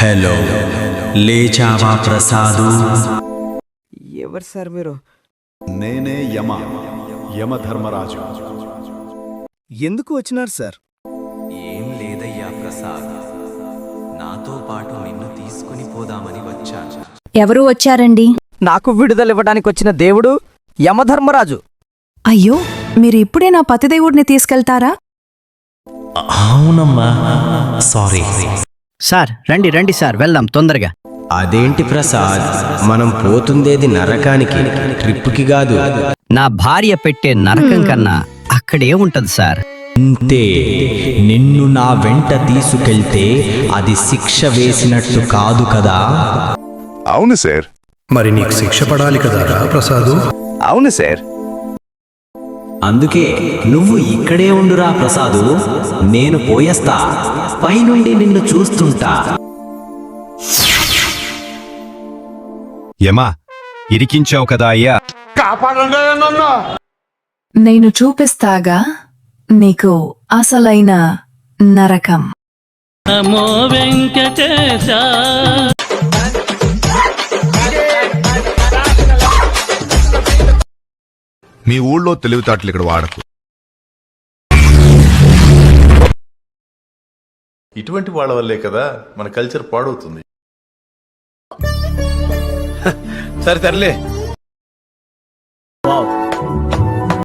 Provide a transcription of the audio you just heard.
Hello, లేచావా Prasad? ఎవరు sir మీరు? నేనే యమధర్మరాజు. ఎందుకు వచ్చినారు సార్? ఏం లేదయ్యా ప్రసాద్, నాతో పాటు నిన్ను తీసుకుని పోదామని వచ్చాను. ఎవరు వచ్చారండి? నాకు విడుదల ఇవ్వడానికి వచ్చిన దేవుడు యమధర్మరాజు. అయ్యో, మీరు ఇప్పుడే నా పతిదేవుడిని తీసుకెళ్తారా? అవునమ్మా, సారీ. సార్ రండి సార్, వెళ్దాం తొందరగా. అదేంటి ప్రసాద్, మనం పోతుందేది నరకానికి, ట్రిప్పుకి కాదు. నా భార్య పెట్టే నరకం కన్నా అక్కడే ఉంటది సార్. అంతే, నిన్ను నా వెంట తీసుకెళ్తే అది శిక్ష వేసినట్టు కాదు కదా. అవును సార్. మరి నీకు శిక్ష పడాలి కదారా ప్రసాదు? అవును సార్. అందుకే నువ్వు ఇక్కడే ఉండురా ప్రసాదు, నేను పోయేస్తా, పైనుండి నిన్ను చూస్తుంటా. యమా, ఇరికించావు కదా అయ్యా. నేను చూపిస్తాగా నీకు అసలైన నరకం. నమో వెంకటేశ. మీ ఊళ్ళో తెలివితేటలు ఇక్కడ వాడకు. ఇటువంటి వాళ్ళ వల్లే కదా మన కల్చర్ పాడవుతుంది. సరే తరలే.